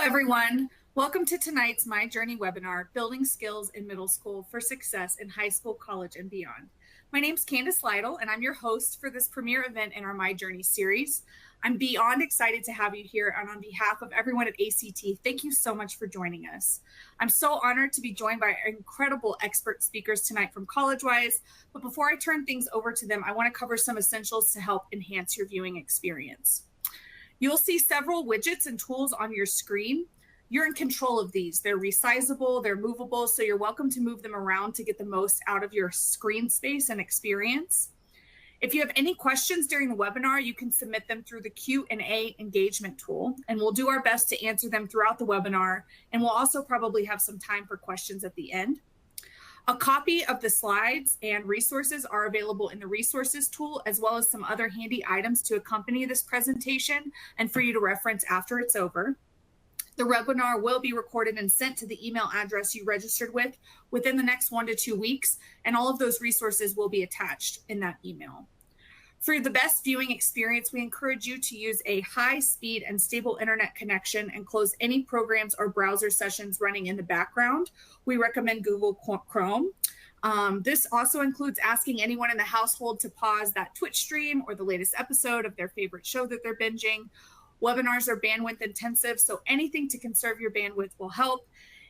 everyone. Welcome to tonight's My Journey webinar, Building Skills in Middle School for Success in High School, College, and Beyond. My name's Candace Lytle, and I'm your host for this premiere event in our My Journey series. I'm beyond excited to have you here, and on behalf of everyone at ACT, thank you so much for joining us. I'm so honored to be joined by incredible expert speakers tonight from Collegewise, but before I turn things over to them, I want to cover some essentials to help enhance your viewing experience. You'll see several widgets and tools on your screen. You're in control of these. They're resizable, they're movable, so you're welcome to move them around to get the most out of your screen space and experience. If you have any questions during the webinar, you can submit them through the Q&A engagement tool, and we'll do our best to answer them throughout the webinar, and we'll also probably have some time for questions at the end. A copy of the slides and resources are available in the resources tool, as well as some other handy items to accompany this presentation and for you to reference after it's over. The webinar will be recorded and sent to the email address you registered with within the next 1 to 2 weeks, and all of those resources will be attached in that email. For the best viewing experience, we encourage you to use a high speed and stable internet connection and close any programs or browser sessions running in the background. We recommend Google Chrome. This also includes asking anyone in the household to pause that Twitch stream or the latest episode of their favorite show that they're binging. Webinars are bandwidth intensive, so anything to conserve your bandwidth will help.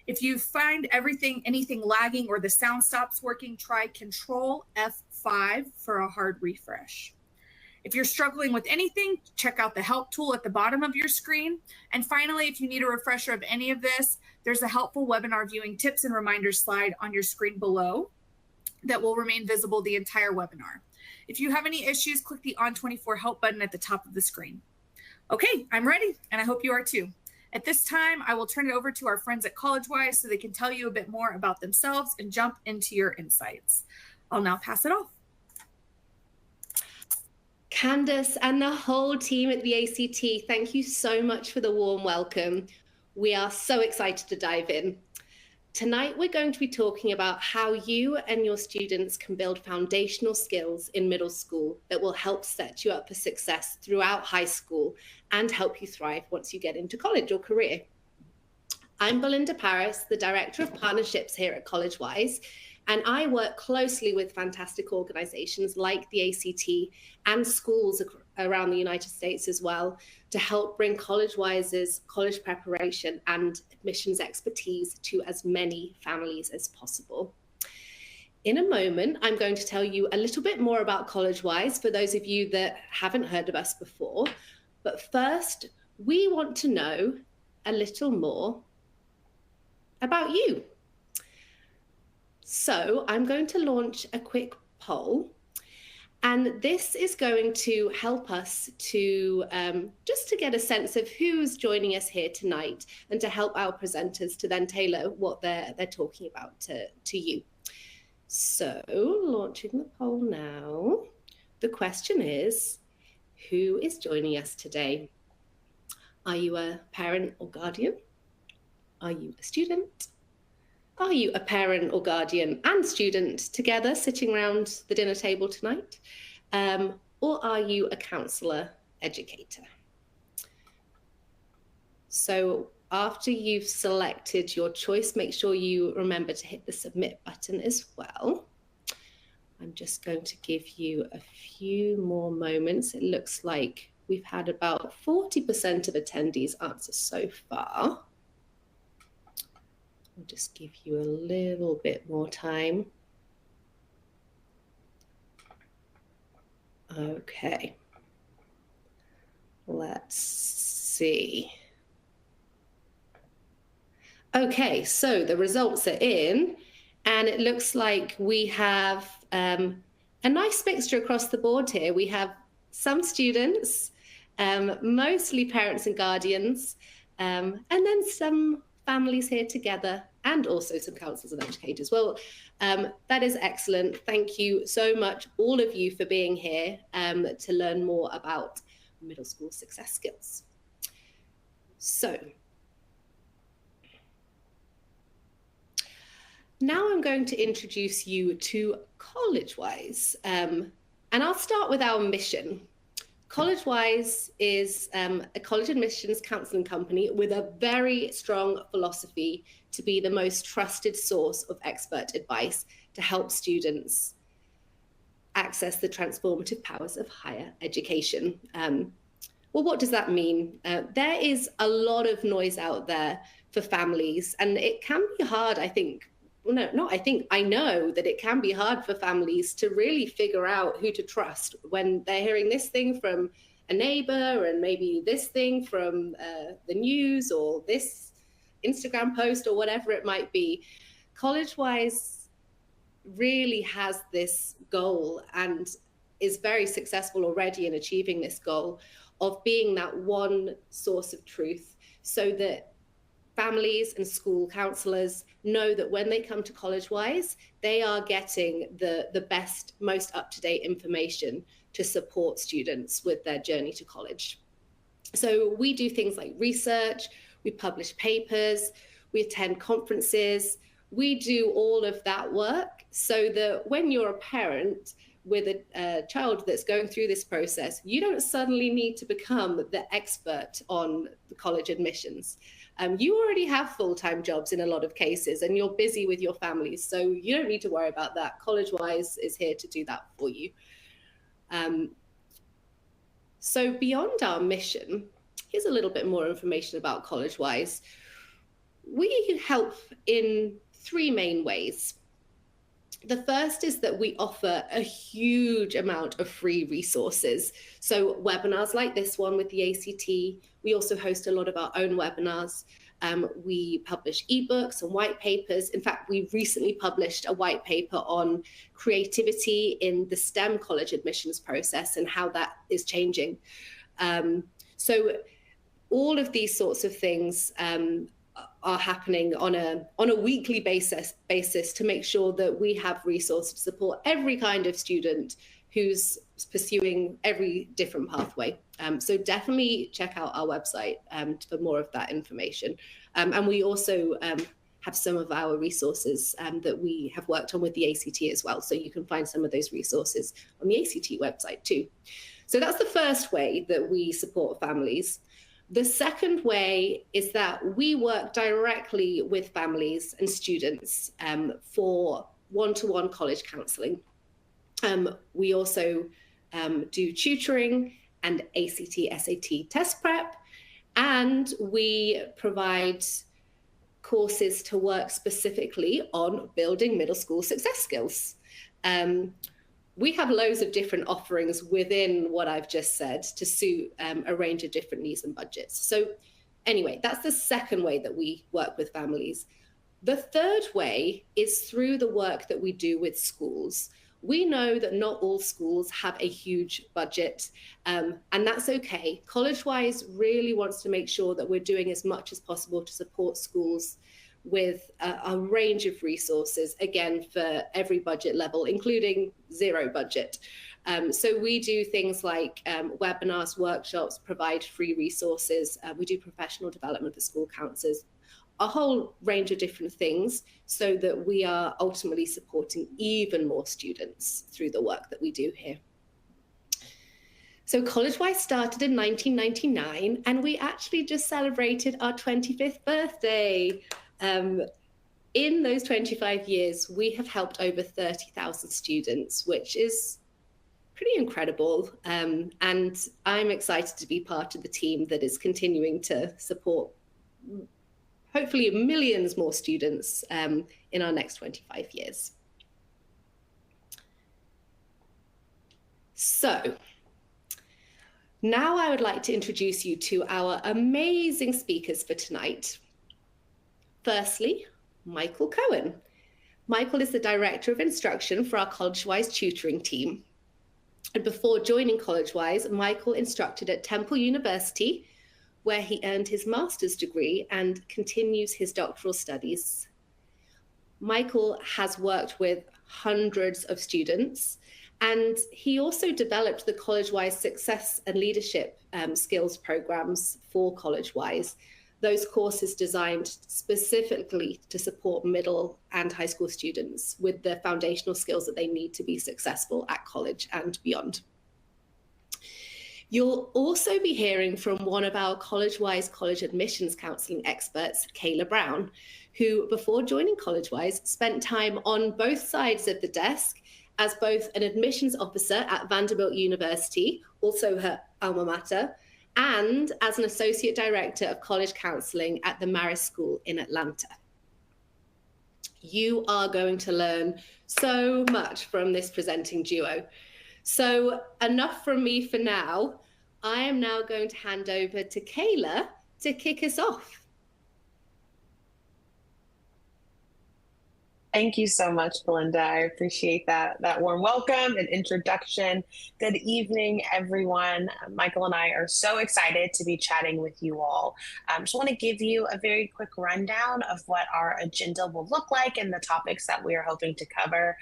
If you find anything lagging or the sound stops working, try Control F5 for a hard refresh. If you're struggling with anything, check out the help tool at the bottom of your screen. And finally, if you need a refresher of any of this, there's a helpful webinar viewing tips and reminders slide on your screen below that will remain visible the entire webinar. If you have any issues, click the On24 help button at the top of the screen. Okay, I'm ready, and I hope you are too. At this time, I will turn it over to our friends at Collegewise so they can tell you a bit more about themselves and jump into your insights. I'll now pass it off. Candace and the whole team at the ACT, thank you so much for the warm welcome. We are so excited to dive in. Tonight, we're going to be talking about how you and your students can build foundational skills in middle school that will help set you up for success throughout high school and help you thrive once you get into college or career. I'm Belinda Paris, the Director of Partnerships here at Collegewise, and I work closely with fantastic organizations like the ACT and schools around the United States as well to help bring Collegewise's college preparation and admissions expertise to as many families as possible. In a moment, I'm going to tell you a little bit more about Collegewise for those of you that haven't heard of us before. But first, we want to know a little more about you. So I'm going to launch a quick poll, and this is going to help us to just to get a sense of who's joining us here tonight and to help our presenters to then tailor what they're talking about to you. So launching the poll now. The question is, who is joining us today? Are you a parent or guardian? Are you a student? Are you a parent or guardian and student together sitting around the dinner table tonight? Or are you a counsellor educator? So after you've selected your choice, make sure you remember to hit the submit button as well. I'm just going to give you a few more moments. It looks like we've had about 40% of attendees answer so far. I'll just give you a little bit more time. Okay. Let's see. Okay, so the results are in, and it looks like we have a nice mixture across the board here. We have some students, mostly parents and guardians, and then some families here together, and also some counsellors and educators. Well, that is excellent. Thank you so much, all of you, for being here to learn more about middle school success skills. So now I'm going to introduce you to Collegewise, and I'll start with our mission. Collegewise is a college admissions counselling company with a very strong philosophy to be the most trusted source of expert advice to help students access the transformative powers of higher education. Well, what does that mean? There is a lot of noise out there for families, and it can be hard, I think. Well, no, not I think, I know that it can be hard for families to really figure out who to trust when they're hearing this thing from a neighbor and maybe this thing from the news or this Instagram post or whatever it might be. Collegewise really has this goal and is very successful already in achieving this goal of being that one source of truth, so that families and school counselors know that when they come to Collegewise, they are getting the best, most up-to-date information to support students with their journey to college. So we do things like research, we publish papers, we attend conferences, we do all of that work so that when you're a parent with a child that's going through this process, you don't suddenly need to become the expert on the college admissions. You already have full-time jobs in a lot of cases, and you're busy with your families, so you don't need to worry about that. Collegewise is here to do that for you. So beyond our mission, here's a little bit more information about Collegewise. We help in three main ways. The first is that we offer a huge amount of free resources. So webinars like this one with the ACT, we also host a lot of our own webinars. We publish ebooks and white papers. In fact, we recently published a white paper on creativity in the STEM college admissions process and how that is changing. So all of these sorts of things are happening on a weekly basis to make sure that we have resources to support every kind of student who's pursuing every different pathway. So definitely check out our website for more of that information. And we also have some of our resources that we have worked on with the ACT as well. So you can find some of those resources on the ACT website too. So that's the first way that we support families. The second way is that we work directly with families and students for one-to-one college counselling. We also do tutoring and ACT, SAT test prep, and we provide courses to work specifically on building middle school success skills. We have loads of different offerings within what I've just said to suit a range of different needs and budgets. So anyway, that's the second way that we work with families. The third way is through the work that we do with schools. We know that not all schools have a huge budget, and that's okay. Collegewise really wants to make sure that we're doing as much as possible to support schools with a range of resources, again, for every budget level, including zero budget. So we do things like webinars, workshops, provide free resources. We do professional development for school counselors, a whole range of different things so that we are ultimately supporting even more students through the work that we do here. So Collegewise started in 1999, and we actually just celebrated our 25th birthday. In those 25 years, we have helped over 30,000 students, which is pretty incredible. And I'm excited to be part of the team that is continuing to support hopefully millions more students in our next 25 years. So now I would like to introduce you to our amazing speakers for tonight. Firstly, Michael Cohen. Michael is the Director of Instruction for our Collegewise tutoring team. And before joining Collegewise, Michael instructed at Temple University, where he earned his master's degree and continues his doctoral studies. Michael has worked with hundreds of students, and he also developed the Collegewise Success and Leadership Skills programs for Collegewise. Those courses designed specifically to support middle and high school students with the foundational skills that they need to be successful at college and beyond. You'll also be hearing from one of our Collegewise college admissions counselling experts, Kayla Brown, who before joining Collegewise spent time on both sides of the desk as both an admissions officer at Vanderbilt University, also her alma mater, and as an associate director of college counselling at the Marist School in Atlanta. You are going to learn so much from this presenting duo. So enough from me for now. I am now going to hand over to Kayla to kick us off. Thank you so much, Belinda. I appreciate that warm welcome and introduction. Good evening, everyone. Michael and I are so excited to be chatting with you all. Just want to give you a very quick rundown of what our agenda will look like and the topics that we are hoping to cover.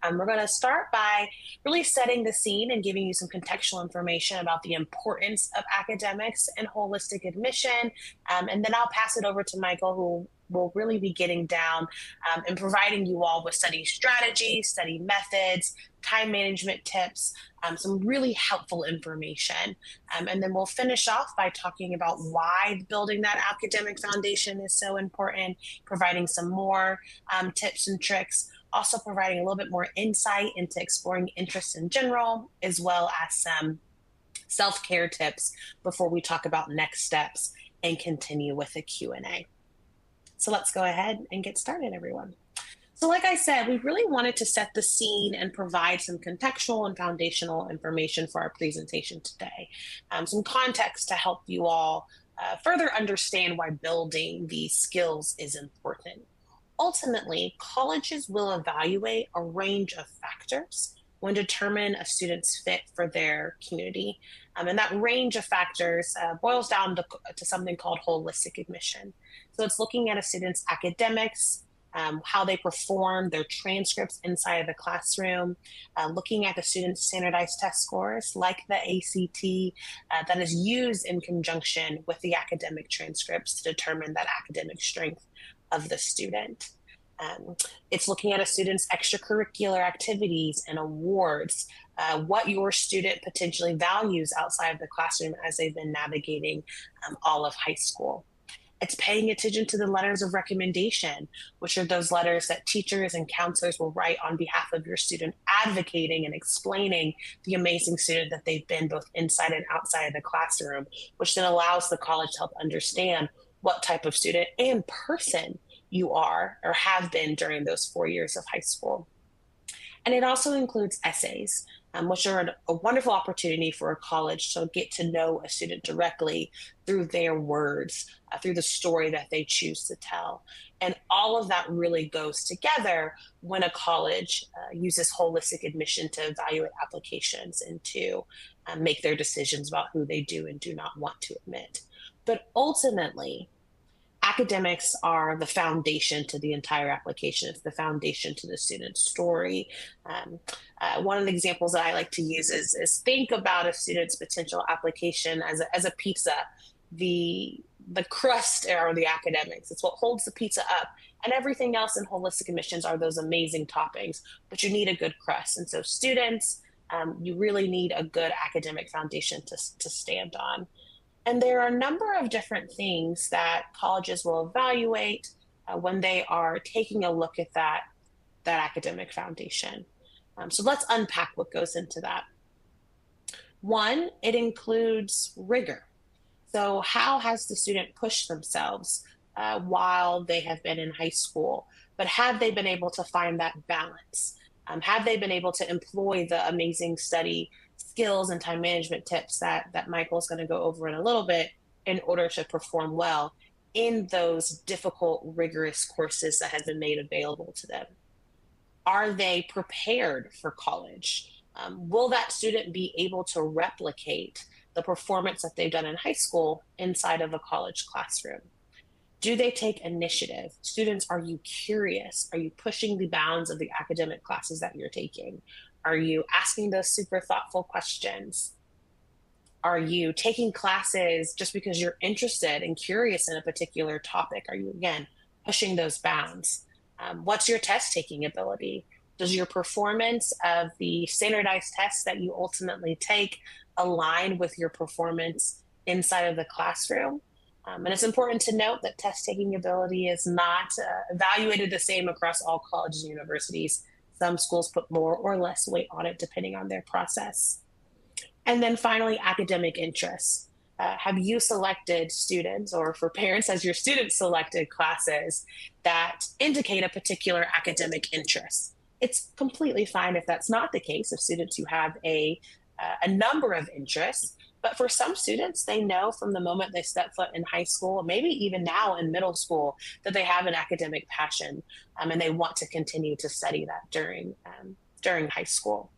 We're going to start by really setting the scene and giving you some contextual information about the importance of academics and holistic admission. And then I'll pass it over to Michael, who will really be getting down and providing you all with study strategies, study methods, time management tips, some really helpful information. And then we'll finish off by talking about why building that academic foundation is so important, providing some more tips and tricks, also providing a little bit more insight into exploring interests in general, as well as some self-care tips before we talk about next steps and continue with a Q&A. So let's go ahead and get started, everyone. So like I said, we really wanted to set the scene and provide some contextual and foundational information for our presentation today. Some context to help you all further understand why building these skills is important. Ultimately, colleges will evaluate a range of factors when determine a student's fit for their community. And that range of factors boils down to something called holistic admission. So it's looking at a student's academics, how they perform, their transcripts inside of the classroom, looking at the student's standardized test scores like the ACT that is used in conjunction with the academic transcripts to determine that academic strength of the student. It's looking at a student's extracurricular activities and awards, what your student potentially values outside of the classroom as they've been navigating all of high school. It's paying attention to the letters of recommendation, which are those letters that teachers and counselors will write on behalf of your student, advocating and explaining the amazing student that they've been both inside and outside of the classroom, which then allows the college to help understand what type of student and person you are or have been during those 4 years of high school. And it also includes essays, which are a wonderful opportunity for a college to get to know a student directly through their words, through the story that they choose to tell. And all of that really goes together when a college uses holistic admission to evaluate applications and to make their decisions about who they do and do not want to admit. But ultimately, academics are the foundation to the entire application. It's the foundation to the student's story. One of the examples that I like to use is think about a student's potential application as a pizza. The crust are the academics. It's what holds the pizza up. And everything else in holistic admissions are those amazing toppings, but you need a good crust. And so students, you really need a good academic foundation to stand on. And there are a number of different things that colleges will evaluate when they are taking a look at that academic foundation. So let's unpack what goes into that. One, it includes rigor. So how has the student pushed themselves while they have been in high school? But have they been able to find that balance? Have they been able to employ the amazing study skills and time management tips that Michael's going to go over in a little bit in order to perform well in those difficult, rigorous courses that have been made available to them? Are they prepared for college? Will that student be able to replicate the performance that they've done in high school inside of a college classroom? Do they take initiative? Students, are you curious? Are you pushing the bounds of the academic classes that you're taking? Are you asking those super thoughtful questions? Are you taking classes just because you're interested and curious in a particular topic? Are you, again, pushing those bounds? What's your test taking ability? Does your performance of the standardized tests that you ultimately take align with your performance inside of the classroom? And it's important to note that test taking ability is not evaluated the same across all colleges and universities. Some schools put more or less weight on it depending on their process. And then finally, academic interests. Have you selected students, or for parents, has your students selected classes that indicate a particular academic interest? It's completely fine if that's not the case, if students who have a number of interests. But for some students, they know from the moment they step foot in high school, maybe even now in middle school, that they have an academic passion, and they want to continue to study that during high school.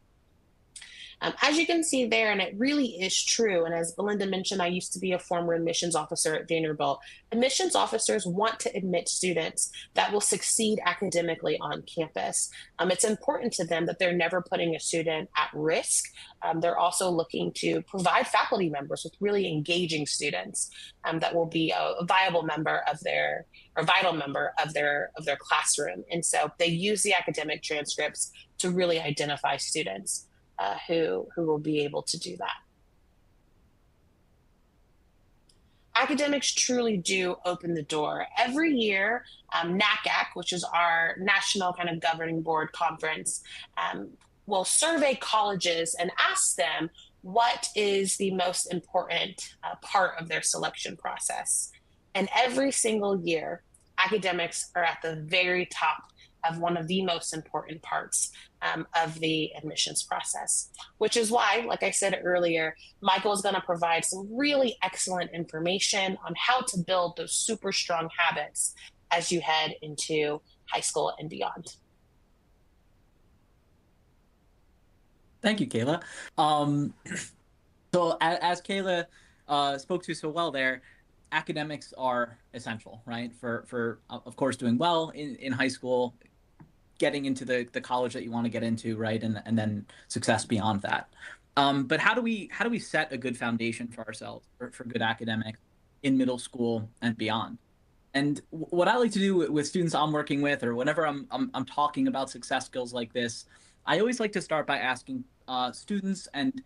As you can see there, and it really is true, and as Belinda mentioned, I used to be a former admissions officer at Vanderbilt. Admissions officers want to admit students that will succeed academically on campus. It's important to them that they're never putting a student at risk. They're also looking to provide faculty members with really engaging students that will be a viable member of their, or vital member of their classroom. And so they use the academic transcripts to really identify students who will be able to do that. Academics truly do open the door. Every year, NACAC, which is our national kind of governing board conference, will survey colleges and ask them what is the most important part of their selection process. And every single year, academics are at the very top of one of the most important parts of the admissions process, which is why, like I said earlier, Michael is going to provide some really excellent information on how to build those super strong habits as you head into high school and beyond. Thank you, Kayla. So as Kayla spoke to so well there, academics are essential, right? For of course, doing well in high school, getting into the college that you want to get into, right? And then success beyond that. But how do we set a good foundation for ourselves for good academics in middle school and beyond? And what I like to do with students I'm working with, or whenever I'm talking about success skills like this, I always like to start by asking students and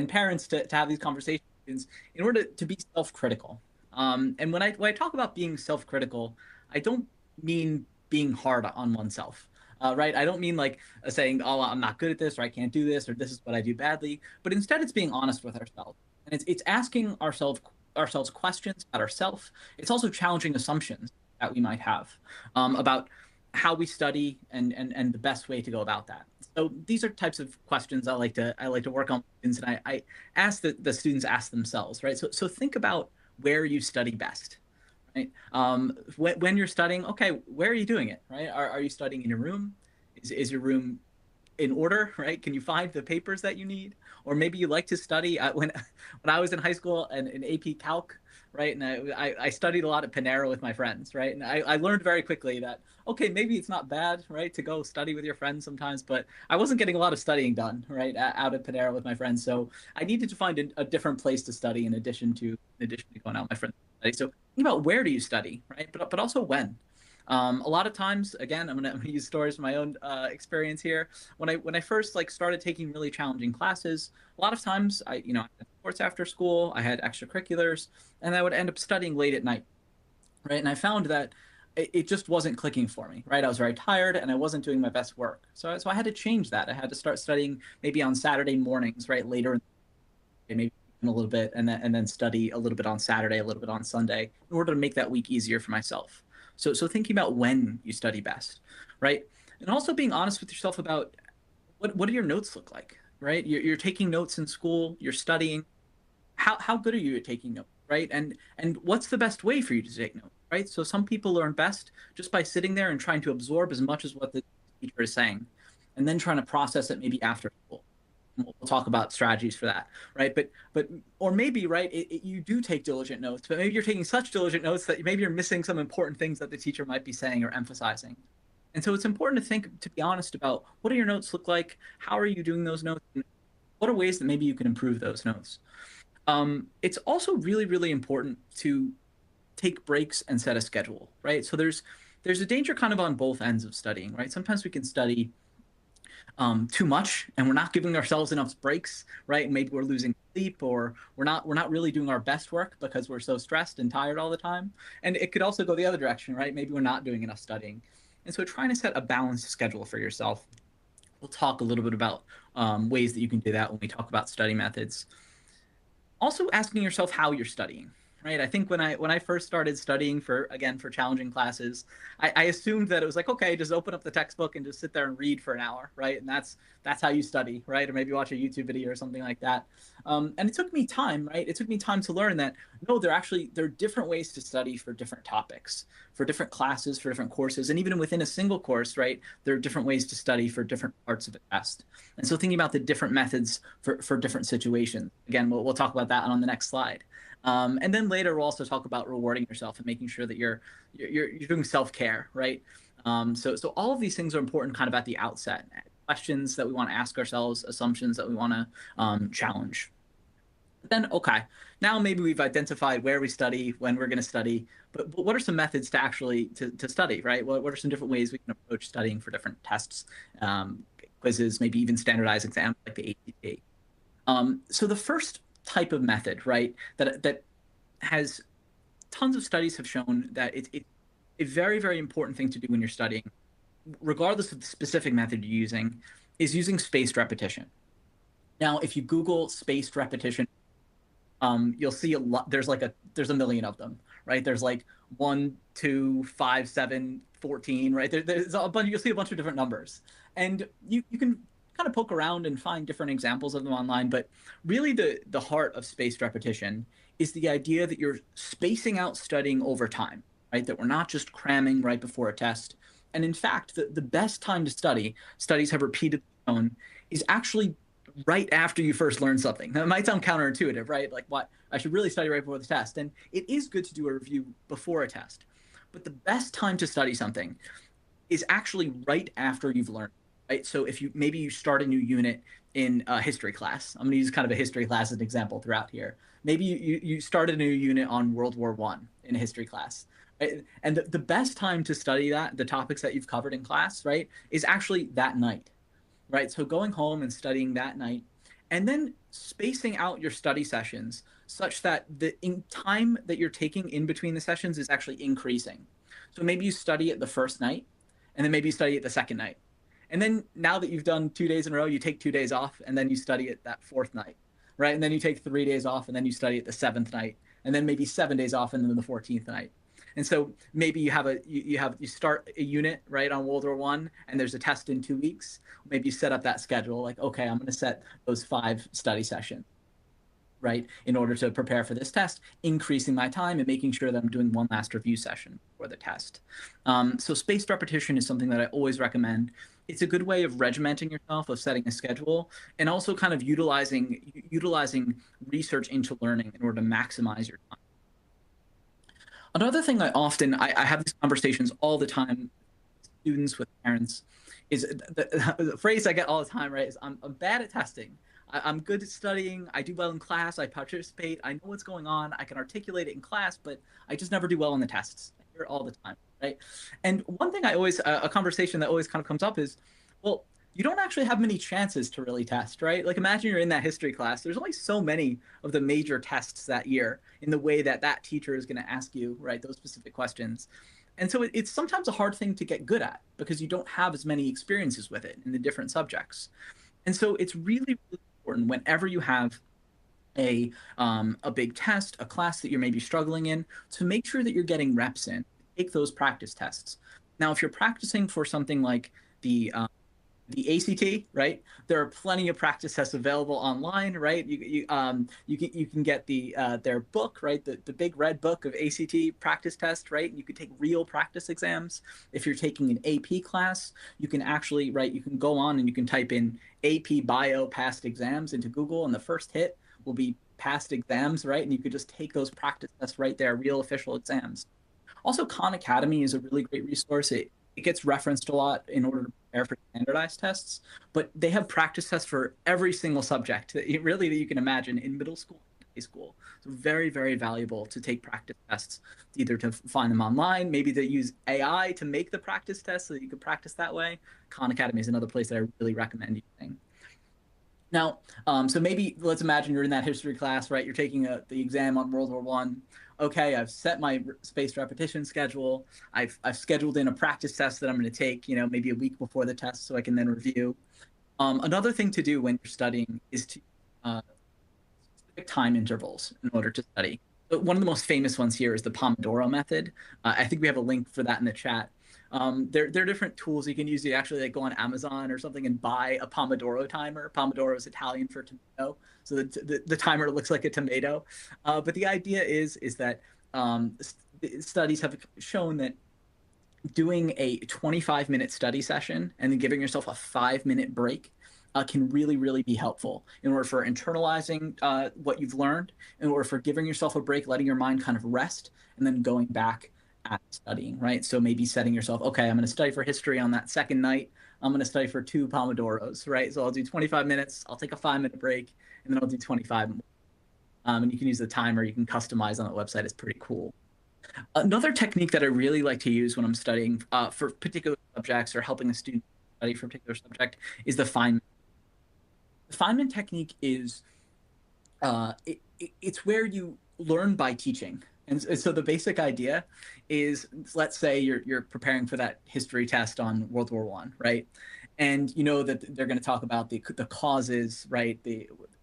parents to have these conversations in order to be self-critical. And when I talk about being self-critical, I don't mean being hard on oneself. Right? I don't mean like saying, oh, I'm not good at this, or I can't do this, or this is what I do badly. But instead, it's being honest with ourselves. And it's asking ourselves questions about ourselves. It's also challenging assumptions that we might have about how we study and the best way to go about that. So these are types of questions I like to work on with students, and I ask the students ask themselves, right? So think about where you study best. Right? When you're studying, okay, where are you doing it, right? Are you studying in your room? Is your room in order, right? Can you find the papers that you need? Or maybe you like to study when I was in high school and in AP Calc, right? And I studied a lot at Panera with my friends, right? And I learned very quickly that, okay, maybe it's not bad, right, to go study with your friends sometimes, but I wasn't getting a lot of studying done, right, out at Panera with my friends. So I needed to find a different place to study in addition to going out with my friends to study. So think about where do you study, right? But also when. A lot of times, again, I'm gonna use stories from my own experience here. When I first started taking really challenging classes, a lot of times I had sports after school, I had extracurriculars, and I would end up studying late at night, right? And I found that it just wasn't clicking for me, right? I was very tired and I wasn't doing my best work. So I had to change that. I had to start studying maybe on Saturday mornings, right? Later in the day, maybe a little bit, and then study a little bit on Saturday, a little bit on Sunday, in order to make that week easier for myself. So thinking about when you study best, right? And also being honest with yourself about what do your notes look like, right? You're taking notes in school, you're studying. How good are you at taking notes, right? And what's the best way for you to take notes, right? So some people learn best just by sitting there and trying to absorb as much as what the teacher is saying, and then trying to process it maybe after school. We'll talk about strategies for that, right? But or maybe, right, you do take diligent notes, but maybe you're taking such diligent notes that maybe you're missing some important things that the teacher might be saying or emphasizing. And so it's important to be honest about what do your notes look like? How are you doing those notes? And what are ways that maybe you can improve those notes? It's also really, really important to take breaks and set a schedule, right? So there's a danger kind of on both ends of studying, right? Sometimes we can study too much, and we're not giving ourselves enough breaks, right? And maybe we're losing sleep, or we're not really doing our best work because we're so stressed and tired all the time. And it could also go the other direction, right? Maybe we're not doing enough studying. And so trying to set a balanced schedule for yourself. We'll talk a little bit about ways that you can do that when we talk about study methods. Also asking yourself how you're studying, right? I think when I first started studying for challenging classes, I assumed that it was like, okay, just open up the textbook and just sit there and read for an hour, right? And that's how you study, right? Or maybe watch a YouTube video or something like that. And it took me time, right? It took me time to learn that no, there are different ways to study for different topics, for different classes, for different courses, and even within a single course, right? There are different ways to study for different parts of a test. And so thinking about the different methods for different situations. Again, we'll talk about that on the next slide. And then later we'll also talk about rewarding yourself and making sure that you're doing self-care, right? So all of these things are important kind of at the outset. Questions that we want to ask ourselves, assumptions that we want to challenge. But then, okay, now maybe we've identified where we study, when we're going to study, but what are some methods to actually to study, right? What are some different ways we can approach studying for different tests, quizzes, maybe even standardized exams like the ACT? So the first type of method, right, that has tons of studies have shown that it's a very, very important thing to do when you're studying, regardless of the specific method you're using, is using spaced repetition. Now, if you Google spaced repetition, you'll see a lot. There's a million of them, right? There's like 1, 2, 5, 7, 14, right? There's a bunch. You'll see a bunch of different numbers, and you can kind of poke around and find different examples of them online. But really, the heart of spaced repetition is the idea that you're spacing out studying over time, right? That we're not just cramming right before a test. And in fact, the best time to study, studies have repeatedly shown, is actually right after you first learn something. Now, it might sound counterintuitive, right? Like, what? I should really study right before the test. And it is good to do a review before a test. But the best time to study something is actually right after you've learned, right? So if maybe you start a new unit in a history class. I'm going to use kind of a history class as an example throughout here. Maybe you start a new unit on World War I in a history class. Right? And the best time to study the topics that you've covered in class, right, is actually that night. Right, so going home and studying that night, and then spacing out your study sessions such that the time that you're taking in between the sessions is actually increasing. So maybe you study it the first night, and then maybe you study it the second night. And then now that you've done 2 days in a row, you take 2 days off, and then you study it that fourth night, right? And then you take 3 days off, and then you study it the seventh night, and then maybe 7 days off, and then the 14th night. And so maybe you start a unit right on World War I, and there's a test in 2 weeks. Maybe you set up that schedule, like, okay, I'm going to set those 5 study sessions, right, in order to prepare for this test, increasing my time and making sure that I'm doing one last review session for the test. So spaced repetition is something that I always recommend. It's a good way of regimenting yourself, of setting a schedule, and also kind of utilizing research into learning in order to maximize your time. Another thing I have these conversations all the time with students, with parents, is the phrase I get all the time, right, is I'm bad at testing. I'm good at studying. I do well in class. I participate. I know what's going on. I can articulate it in class, but I just never do well on the tests. I hear it all the time, right? And one thing a conversation that always kind of comes up is, well, you don't actually have many chances to really test, right? Like, imagine you're in that history class. There's only so many of the major tests that year in the way that teacher is going to ask you, right, those specific questions. And so it's sometimes a hard thing to get good at because you don't have as many experiences with it in the different subjects. And so it's really, really important whenever you have a big test, a class that you're maybe struggling in, to make sure that you're getting reps in. Take those practice tests. Now, if you're practicing for something like the ACT, right? There are plenty of practice tests available online, right? You can get their book, right? The big red book of ACT practice test, right? You could take real practice exams. If you're taking an AP class, you can actually, right? You can go on and you can type in AP Bio past exams into Google, and the first hit will be past exams, right? And you could just take those practice tests right there, real official exams. Also, Khan Academy is a really great resource. It gets referenced a lot in order to prepare for standardized tests, but they have practice tests for every single subject that you can imagine in middle school, high high school. So very, very valuable to take practice tests, either to find them online, maybe to use AI to make the practice tests so that you can practice that way. Khan Academy is another place that I really recommend using. Now, so maybe let's imagine you're in that history class, right? You're taking the exam on World War One. Okay, I've set my spaced repetition schedule. I've scheduled in a practice test that I'm going to take, maybe a week before the test, so I can then review. Another thing to do when you're studying is to specific time intervals in order to study. But one of the most famous ones here is the Pomodoro method. I think we have a link for that in the chat. There are different tools you can use. You actually go on Amazon or something and buy a Pomodoro timer. Pomodoro is Italian for tomato, so the timer looks like a tomato. But the idea is that studies have shown that doing a 25-minute study session and then giving yourself a 5-minute break can really, really be helpful in order for internalizing what you've learned, in order for giving yourself a break, letting your mind kind of rest, and then going back at studying, right? So maybe setting yourself, okay, I'm going to study for history on that second night. I'm going to study for 2 Pomodoros, right? So I'll do 25 minutes, I'll take a 5-minute break, and then I'll do 25 more. And you can use the timer, you can customize on the website. It's pretty cool. Another technique that I really like to use when I'm studying for particular subjects or helping a student study for a particular subject is the Feynman. The Feynman technique is it's where you learn by teaching. And so the basic idea is, let's say you're preparing for that history test on World War One, right? And you know that they're going to talk about the causes, right?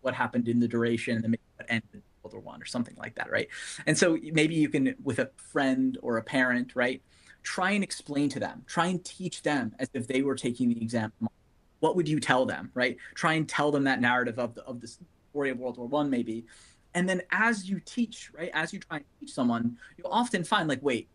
What happened in the duration, and maybe what ended World War One or something like that, right? And so maybe you can, with a friend or a parent, right, try and explain to them, try and teach them as if they were taking the exam. What would you tell them, right? Try and tell them that narrative of the story of World War One, maybe. And then as you teach, right, as you try and teach someone, you'll often find like, wait,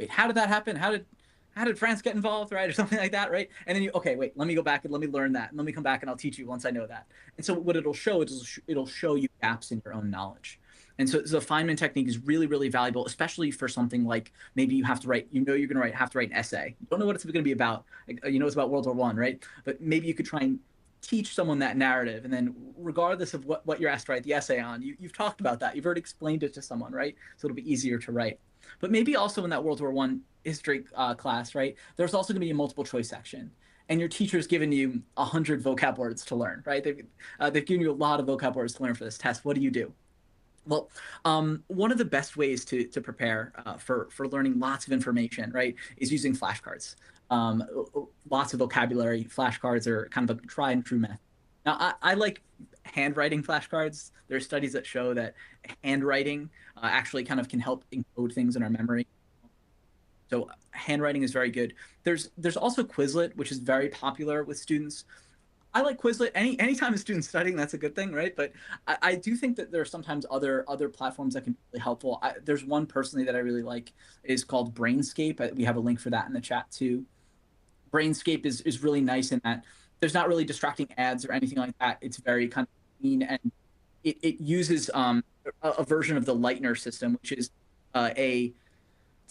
how did that happen? How did France get involved, right? Or something like that, right? And then okay, wait, let me go back and let me learn that. And let me come back and I'll teach you once I know that. And so what it'll show is it'll show you gaps in your own knowledge. And so the Feynman technique is really, really valuable, especially for something like maybe you have to write, you're going to have to write an essay. You don't know what it's going to be about. It's about World War One, right? But maybe you could try and teach someone that narrative, and then regardless of what you're asked to write the essay on, you've talked about that, you've already explained it to someone, right? So it'll be easier to write. But maybe also in that World War One history class, right, there's also going to be a multiple choice section, and your teacher's given you 100 vocab words to learn, right? They've given you a lot of vocab words to learn for this test. What do you do? Well, one of the best ways to prepare for learning lots of information, right, is using flashcards. Lots of vocabulary. Flashcards are kind of a tried and true method. Now, I like handwriting flashcards. There are studies that show that handwriting actually kind of can help encode things in our memory. So handwriting is very good. There's also Quizlet, which is very popular with students. I like Quizlet. Anytime a student's studying, that's a good thing, right? But I do think that there are sometimes other platforms that can be really helpful. There's one personally that I really like, is called Brainscape. We have a link for that in the chat too. Brainscape is really nice in that there's not really distracting ads or anything like that. It's very kind of clean, and it uses a version of the Lightner system, which is the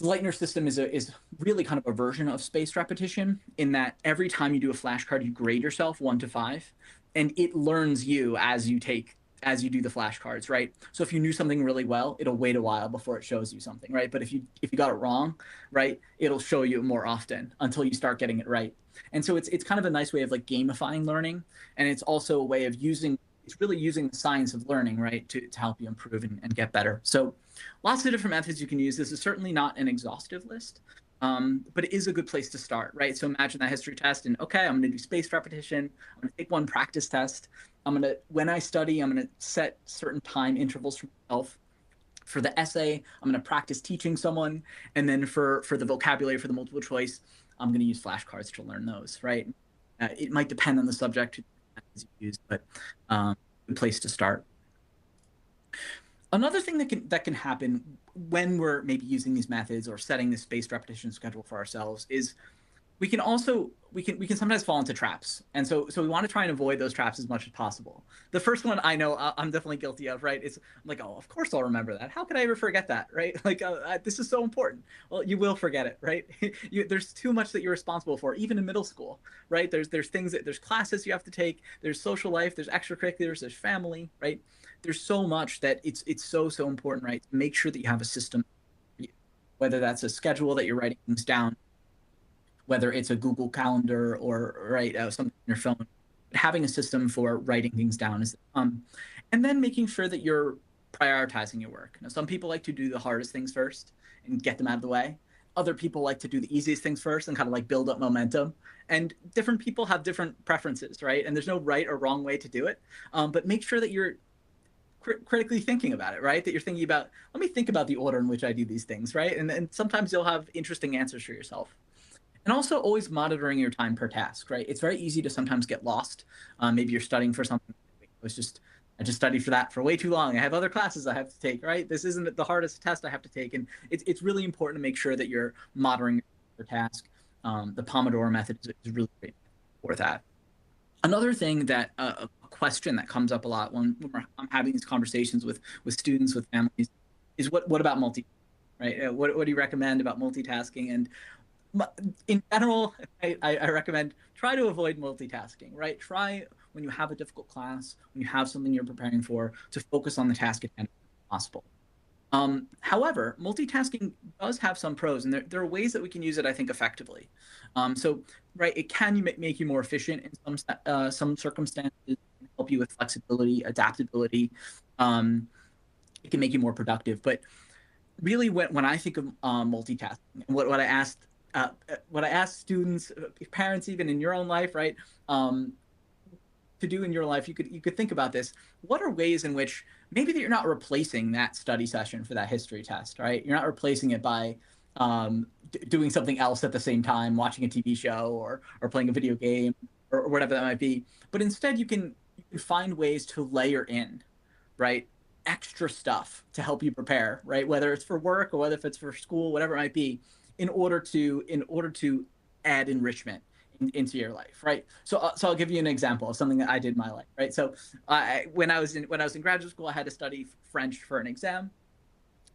Lightner system is really kind of a version of spaced repetition, in that every time you do a flashcard, you grade yourself 1 to 5, and it learns you as you do the flashcards, right? So if you knew something really well, it'll wait a while before it shows you something, right? But if you got it wrong, right, it'll show you more often until you start getting it right. And so it's kind of a nice way of like gamifying learning, and it's also a way of really using the science of learning, right, to help you improve and get better. So lots of different methods you can use. This is certainly not an exhaustive list, but it is a good place to start, right? So imagine that history test, and okay, I'm going to do spaced repetition. I'm going to take one practice test. When I study, I'm going to set certain time intervals for myself. For the essay, I'm going to practice teaching someone. And then for the vocabulary, for the multiple choice, I'm going to use flashcards to learn those, right? It might depend on the subject you use, but good place to start. Another thing that can happen when we're maybe using these methods or setting this spaced repetition schedule for ourselves is we can sometimes fall into traps. And so we want to try and avoid those traps as much as possible. The first one I know I'm definitely guilty of, right? I'm like, oh, of course I'll remember that. How could I ever forget that, right? Like, this is so important. Well, you will forget it, right? There's too much that you're responsible for, even in middle school, right? There's things there's classes you have to take, there's social life, there's extracurriculars, there's family, right? there's so much that it's so important, right? To make sure that you have a system, whether that's a schedule that you're writing things down, whether it's a Google Calendar or something on your phone. Having a system for writing things down is, and then making sure that you're prioritizing your work. Now, some people like to do the hardest things first and get them out of the way. Other people like to do the easiest things first and kind of like build up momentum. And different people have different preferences, right? And there's no right or wrong way to do it. But make sure that you're critically thinking about it, right? That you're thinking about, let me think about the order in which I do these things, right? And sometimes you'll have interesting answers for yourself. And also always monitoring your time per task, right? It's very easy to sometimes get lost. Maybe you're studying for something. I just studied for that for way too long. I have other classes I have to take, right? This isn't the hardest test I have to take. And it's really important to make sure that you're monitoring your task. The Pomodoro method is really great for that. Another thing that a question that comes up a lot when I'm having these conversations with students, with families, is what about multitasking, right? What do you recommend about multitasking? And in general, I recommend try to avoid multitasking, right? Try when you have a difficult class, when you have something you're preparing for, to focus on the task at hand if possible. However, multitasking does have some pros, and there are ways that we can use it, I think, effectively. So, right, it can make you more efficient in some circumstances, help you with flexibility, adaptability. It can make you more productive. But really, when I think of multitasking, what I asked students, parents, even in your own life, right, to do in your life, you could think about this. What are ways in which maybe that you're not replacing that study session for that history test, right? You're not replacing it by doing something else at the same time, watching a TV show or playing a video game or whatever that might be. But instead, you can find ways to layer in, right, extra stuff to help you prepare, right? Whether it's for work or whether if it's for school, whatever it might be, in order to add enrichment into your life, right? So I'll give you an example of something that I did in my life, right? So when I was in graduate school, I had to study French for an exam,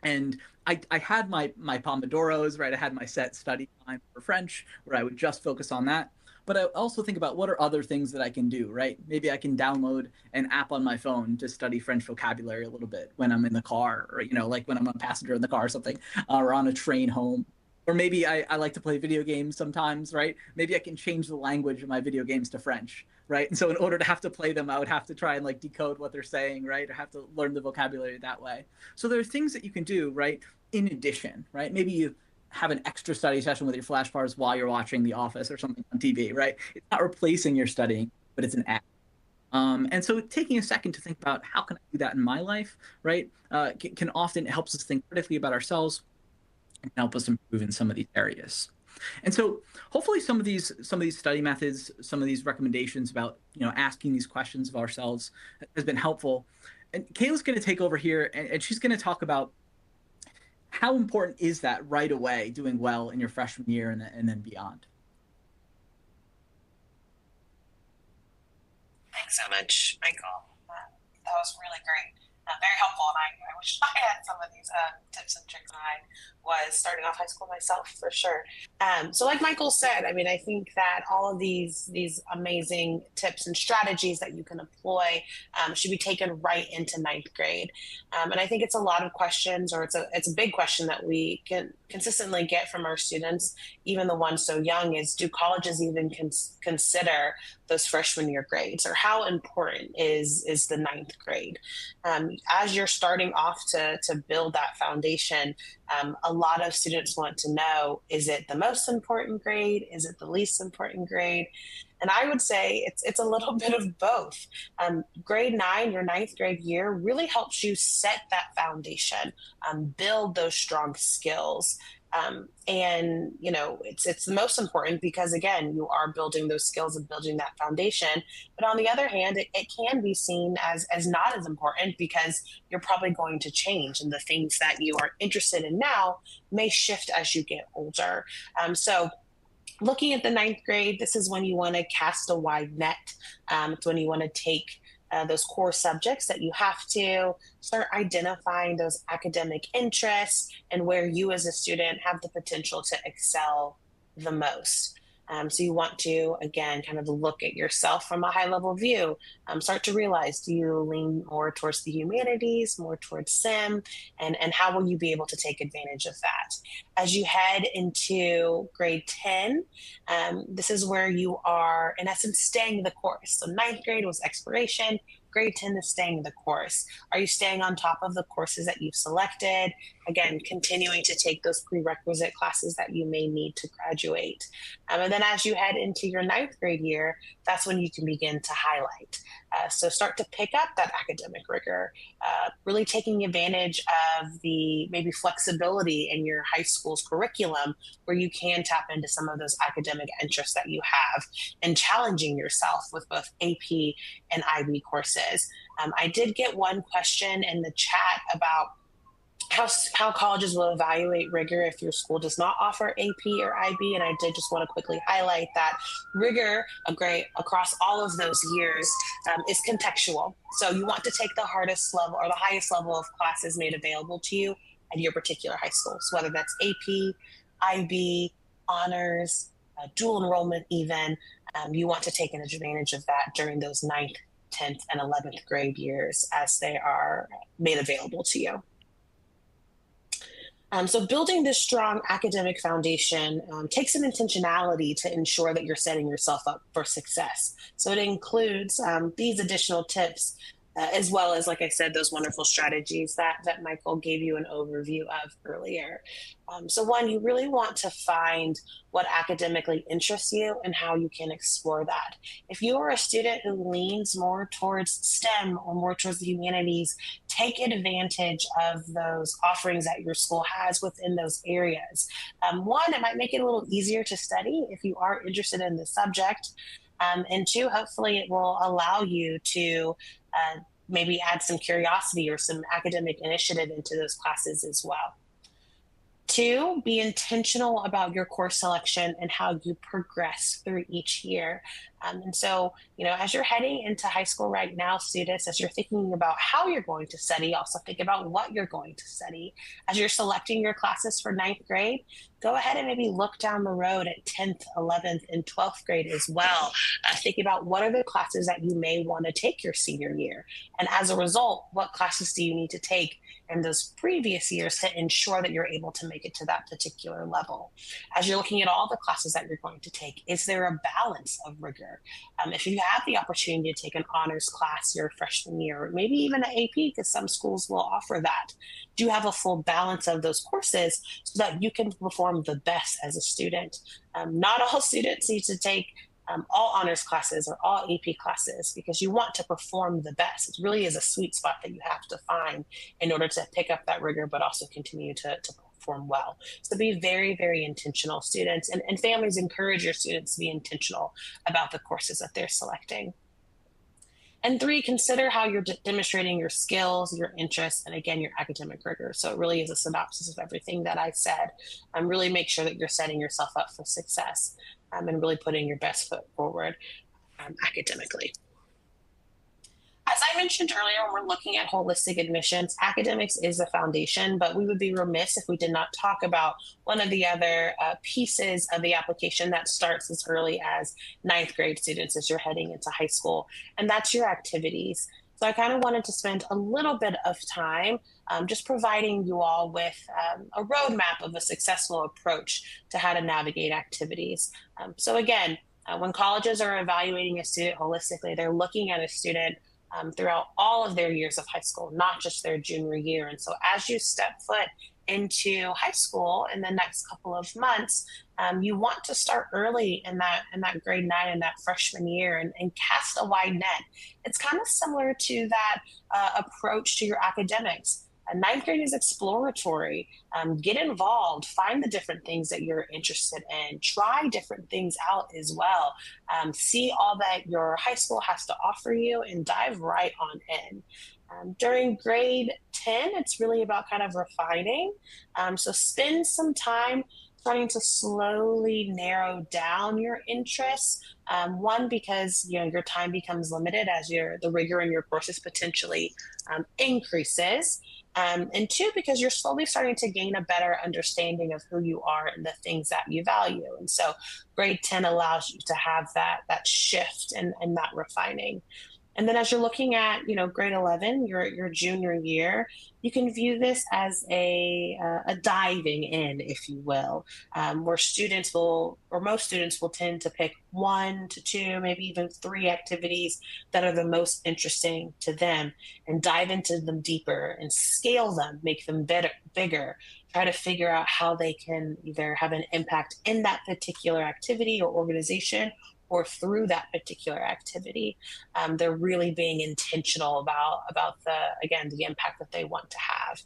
and I had my Pomodoros, right? I had my set study time for French where I would just focus on that. But I also think about what are other things that I can do, right? Maybe I can download an app on my phone to study French vocabulary a little bit when I'm in the car, or like when I'm a passenger in the car or something, or on a train home. Or maybe I like to play video games sometimes, right? Maybe I can change the language of my video games to French, right? And so in order to have to play them, I would have to try and like decode what they're saying, right? Or have to learn the vocabulary that way. So there are things that you can do, right? In addition, right? Maybe you have an extra study session with your flashcards while you're watching The Office or something on TV, right? It's not replacing your studying, but it's an add. And so taking a second to think about how can I do that in my life, right? Can often helps us think critically about ourselves and help us improve in some of these areas. And so hopefully some of these study methods, some of these recommendations about, asking these questions of ourselves has been helpful. And Kayla's going to take over here, and she's going to talk about how important is that right away, doing well in your freshman year and then beyond. Thanks so much, Michael. That was really great. Very helpful, and I wish I had some of these tips and tricks when I was starting off high school myself, for sure. So like Michael said, I mean, I think that all of these amazing tips and strategies that you can employ should be taken right into ninth grade. And I think it's a lot of questions, or it's a big question that we can consistently get from our students, even the ones so young, is do colleges even consider those freshman year grades, or how important is the ninth grade? As you're starting off to build that foundation, a lot of students want to know, is it the most important grade? Is it the least important grade? And I would say it's a little bit of both. Grade 9, your ninth grade year, really helps you set that foundation, build those strong skills. And it's the most important because, again, you are building those skills and building that foundation. But on the other hand, it can be seen as not as important because you're probably going to change, and the things that you are interested in now may shift as you get older. So looking at the ninth grade, this is when you want to cast a wide net. It's when you want to take those core subjects that you have to start identifying those academic interests and where you as a student have the potential to excel the most. So you want to, again, kind of look at yourself from a high level view. Start to realize, do you lean more towards the humanities, more towards STEM, and how will you be able to take advantage of that? As you head into grade 10, this is where you are, in essence, staying the course. So ninth grade was exploration. Grade 10 is staying the course. Are you staying on top of the courses that you've selected? Again, continuing to take those prerequisite classes that you may need to graduate. And then as you head into your ninth grade year, that's when you can begin to highlight. So start to pick up that academic rigor, really taking advantage of the maybe flexibility in your high school's curriculum where you can tap into some of those academic interests that you have and challenging yourself with both AP and IB courses. I did get one question in the chat about how colleges will evaluate rigor if your school does not offer AP or IB. And I did just want to quickly highlight that rigor across all of those years is contextual. So you want to take the hardest level or the highest level of classes made available to you at your particular high school. So whether that's AP, IB, honors, dual enrollment even, you want to take advantage of that during those 9th, 10th, and 11th grade years as they are made available to you. So building this strong academic foundation takes some intentionality to ensure that you're setting yourself up for success. So it includes these additional tips, as well as, like I said, those wonderful strategies that Michael gave you an overview of earlier. So one, you really want to find what academically interests you and how you can explore that. If you are a student who leans more towards STEM or more towards the humanities, take advantage of those offerings that your school has within those areas. One, it might make it a little easier to study if you are interested in the subject. And two, hopefully it will allow you to maybe add some curiosity or some academic initiative into those classes as well. Two, be intentional about your course selection and how you progress through each year. And so, as you're heading into high school right now, students, as you're thinking about how you're going to study, also think about what you're going to study. As you're selecting your classes for 9th grade, go ahead and maybe look down the road at 10th, 11th, and 12th grade as well. Think about what are the classes that you may want to take your senior year. And as a result, what classes do you need to take in those previous years to ensure that you're able to make it to that particular level? As you're looking at all the classes that you're going to take, is there a balance of rigor? If you have the opportunity to take an honors class your freshman year, or maybe even an AP, because some schools will offer that, do you have a full balance of those courses so that you can perform the best as a student? Not all students need to take all honors classes or all AP classes because you want to perform the best. It really is a sweet spot that you have to find in order to pick up that rigor, but also continue to perform well. So be very, very intentional, students, and families. Encourage your students to be intentional about the courses that they're selecting. And three, consider how you're demonstrating your skills, your interests, and again, your academic rigor. So it really is a synopsis of everything that I said. Really make sure that you're setting yourself up for success and really putting your best foot forward academically. As I mentioned earlier, when we're looking at holistic admissions, academics is the foundation, but we would be remiss if we did not talk about one of the other pieces of the application that starts as early as 9th grade students as you're heading into high school, and that's your activities. So I kind of wanted to spend a little bit of time just providing you all with a roadmap of a successful approach to how to navigate activities. So again, when colleges are evaluating a student holistically, they're looking at a student throughout all of their years of high school, not just their junior year. And so as you step foot into high school in the next couple of months, you want to start early in that grade 9 and that freshman year and cast a wide net. It's kind of similar to that approach to your academics. 9th grade is exploratory. Get involved, find the different things that you're interested in, try different things out as well. See all that your high school has to offer you and dive right on in. During grade 10, it's really about kind of refining. So spend some time starting to slowly narrow down your interests. One, because your time becomes limited as the rigor in your courses potentially increases. And two, because you're slowly starting to gain a better understanding of who you are and the things that you value. And so grade 10 allows you to have that shift and that refining. And then as you're looking at, grade 11, your junior year, you can view this as a diving in, if you will, where most students will tend to pick 1 to 2, maybe even 3 activities that are the most interesting to them and dive into them deeper and scale them, make them bigger, try to figure out how they can either have an impact in that particular activity or organization or through that particular activity. They're really being intentional about the impact that they want to have.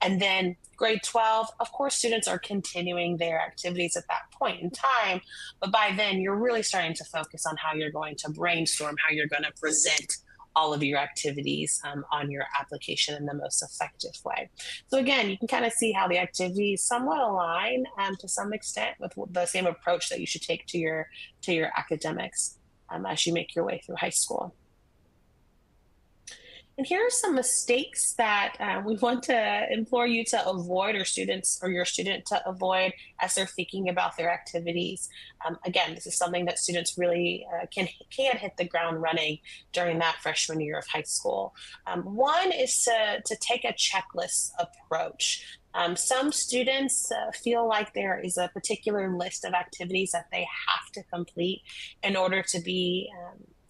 And then grade 12, of course, students are continuing their activities at that point in time, but by then you're really starting to focus on how you're going to brainstorm, how you're going to present all of your activities on your application in the most effective way. So again, you can kind of see how the activities somewhat align to some extent with the same approach that you should take to your academics as you make your way through high school. And here are some mistakes that we want to implore you to avoid, or your student to avoid as they're thinking about their activities. Again, this is something that students really can hit the ground running during that freshman year of high school. One is to take a checklist approach. Some students feel like there is a particular list of activities that they have to complete in order to be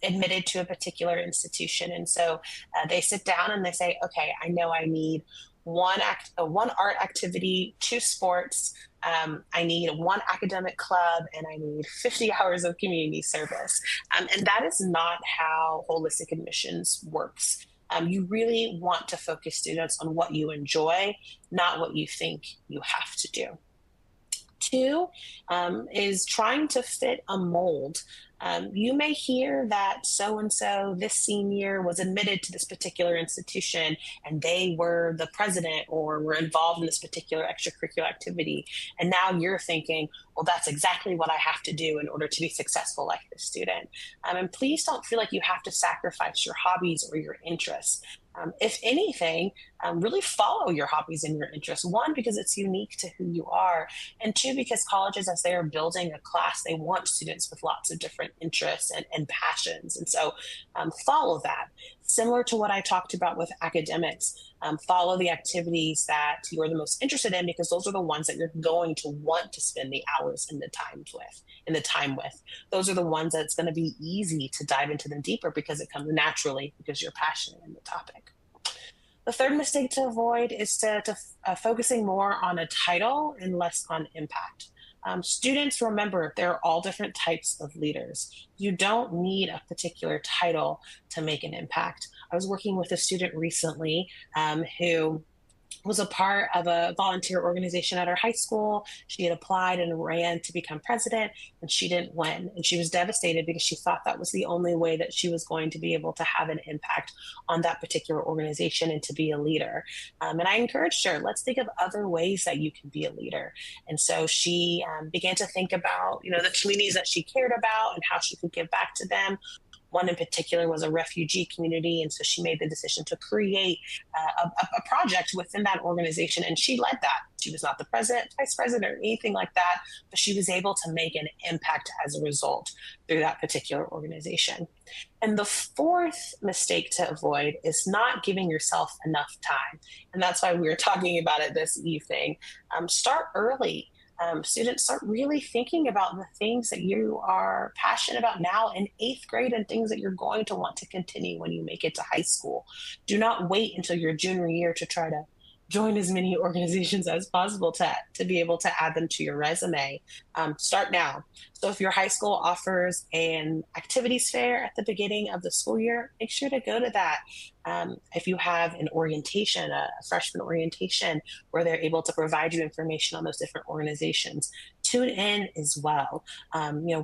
admitted to a particular institution. And so they sit down and they say, okay, I know I need one art activity, 2 sports, I need 1 academic club, and I need 50 hours of community service. And that is not how holistic admissions works. You really want to focus students on what you enjoy, not what you think you have to do. 2 is trying to fit a mold. You may hear that so-and-so this senior was admitted to this particular institution and they were the president or were involved in this particular extracurricular activity. And now you're thinking, well, that's exactly what I have to do in order to be successful like this student. And please don't feel like you have to sacrifice your hobbies or your interests. If anything, really follow your hobbies and your interests. 1, because it's unique to who you are. And 2, because colleges, as they are building a class, they want students with lots of different interests and passions. And so follow that. Similar to what I talked about with academics, follow the activities that you're the most interested in, because those are the ones that you're going to want to spend the hours and the time with. Those are the ones that it's going to be easy to dive into them deeper because it comes naturally because you're passionate in the topic. The third mistake to avoid is to focusing more on a title and less on impact. Students, remember, there are all different types of leaders. You don't need a particular title to make an impact. I was working with a student recently who was a part of a volunteer organization at her high school. She had applied and ran to become president, and she didn't win. And she was devastated because she thought that was the only way that she was going to be able to have an impact on that particular organization and to be a leader. And I encouraged her, let's think of other ways that you can be a leader. And so she began to think about, the communities that she cared about and how she could give back to them. One in particular was a refugee community. And so she made the decision to create a project within that organization. And she led that. She was not the president, vice president, or anything like that, but she was able to make an impact as a result through that particular organization. And the fourth mistake to avoid is not giving yourself enough time. And that's why we were talking about it this evening. Start early. Students, start really thinking about the things that you are passionate about now in 8th grade and things that you're going to want to continue when you make it to high school. Do not wait until your junior year to try to join as many organizations as possible to be able to add them to your resume. Start now. So if your high school offers an activities fair at the beginning of the school year, make sure to go to that. If you have an orientation, a freshman orientation, where they're able to provide you information on those different organizations, tune in as well.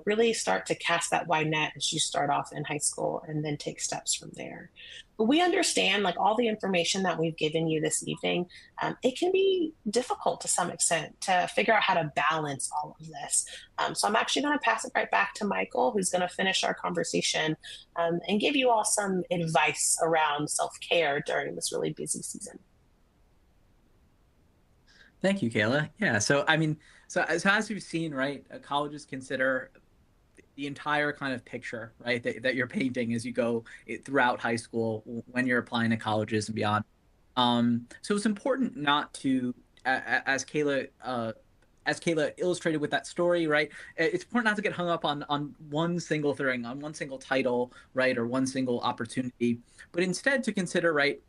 Really start to cast that wide net as you start off in high school and then take steps from there. But we understand, like, all the information that we've given you this evening, it can be difficult to some extent to figure out how to balance all of this. So I'm actually going to pass it right back to Michael, who's going to finish our conversation and give you all some advice around self-care during this really busy season. Thank you, Kayla. Yeah. So, I mean, as we've seen, right, colleges consider the entire kind of picture, right, that you're painting as you go throughout high school when you're applying to colleges and beyond. So it's important not to, as Kayla illustrated with that story, right? It's important not to get hung up on one single thing, on one single title, right, or one single opportunity, but instead to consider, right,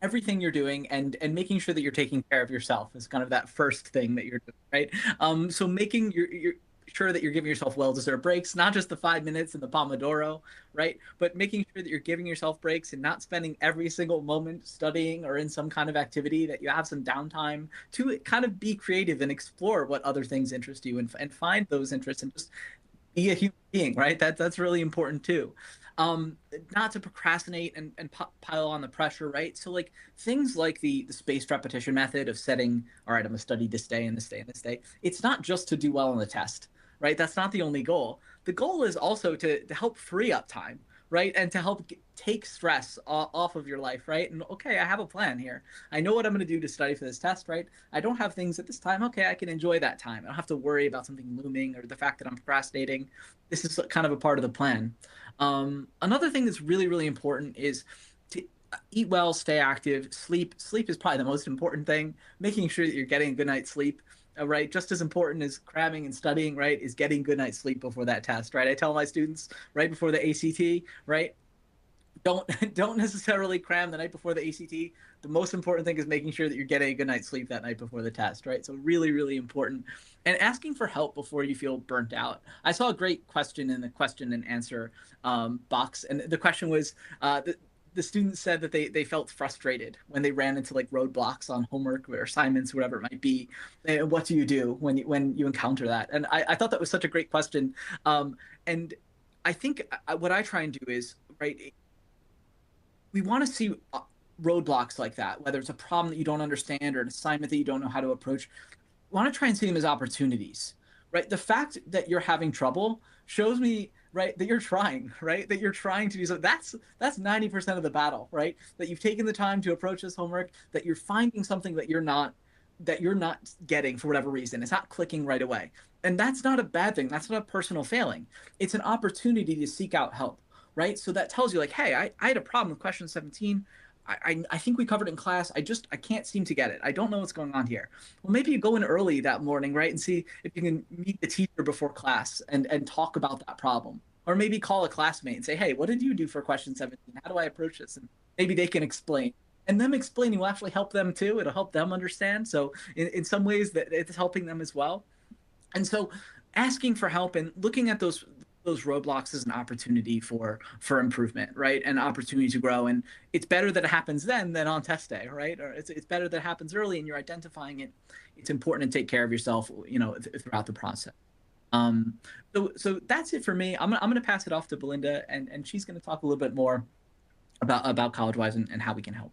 everything you're doing and making sure that you're taking care of yourself is kind of that first thing that you're doing, right? So making your sure that you're giving yourself well-deserved breaks, not just the 5 minutes in the Pomodoro, right? But making sure that you're giving yourself breaks and not spending every single moment studying or in some kind of activity, that you have some downtime to kind of be creative and explore what other things interest you and find those interests and just be a human being, right? That's really important too. Not to procrastinate and pile on the pressure, right? So like things like the spaced repetition method of setting, all right, I'm gonna study this day and this day and this day. It's not just to do well on the test, right? That's not the only goal. The goal is also to help free up time, right? And to help take stress off of your life, right? And okay, I have a plan here. I know what I'm going to do to study for this test, right? I don't have things at this time. Okay, I can enjoy that time. I don't have to worry about something looming or the fact that I'm procrastinating. This is kind of a part of the plan. Another thing that's really, really important is to eat well, stay active, sleep. Sleep is probably the most important thing. Making sure that you're getting a good night's sleep. Right, just as important as cramming and studying, right, is getting good night's sleep before that test, right? I tell my students right before the ACT, right, don't necessarily cram the night before the ACT. The most important thing is making sure that you're getting a good night's sleep that night before the test, right? So really, really important. And asking for help before you feel burnt out. I saw a great question in the question and answer box, and the question was, the students said that they felt frustrated when they ran into like roadblocks on homework or assignments, whatever it might be. And what do you do when you encounter that? And I thought that was such a great question. And I think what I try and do is, right, we want to see roadblocks like that, whether it's a problem that you don't understand or an assignment that you don't know how to approach. We want to try and see them as opportunities, right? The fact that you're having trouble shows me, right, that you're trying, right? That you're trying to do so. That's 90% of the battle, right? That you've taken the time to approach this homework, that you're finding something that you're not getting for whatever reason. It's not clicking right away. And that's not a bad thing. That's not a personal failing. It's an opportunity to seek out help, right? So that tells you like, hey, I had a problem with question 17. I think we covered it in class. I can't seem to get it. I don't know what's going on here. Well, maybe you go in early that morning, right? And see if you can meet the teacher before class and talk about that problem. Or maybe call a classmate and say, hey, what did you do for question 17? How do I approach this? And maybe they can explain. And them explaining will actually help them too. It'll help them understand. So in some ways that it's helping them as well. And so asking for help and looking at those roadblocks as an opportunity for improvement, right? An opportunity to grow. And it's better that it happens then than on test day, right? Or it's better that it happens early and you're identifying it. It's important to take care of yourself, you know, throughout the process. So that's it for me. I'm going to pass it off to Belinda, and she's going to talk a little bit more about Collegewise and how we can help.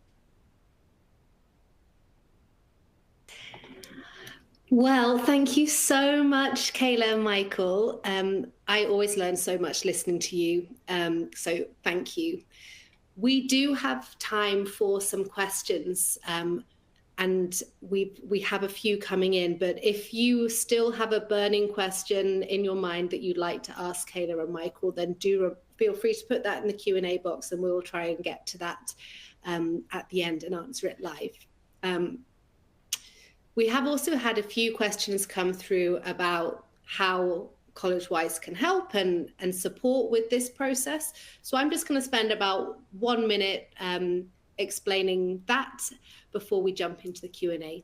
Well, thank you so much, Kayla and Michael. I always learn so much listening to you, so thank you. We do have time for some questions, and we have a few coming in, but if you still have a burning question in your mind that you'd like to ask Kayla and Michael, then do feel free to put that in the Q&A box, and we'll try and get to that at the end and answer it live. We have also had a few questions come through about how Collegewise can help and support with this process. So I'm just going to spend about 1 minute explaining that before we jump into the Q&A.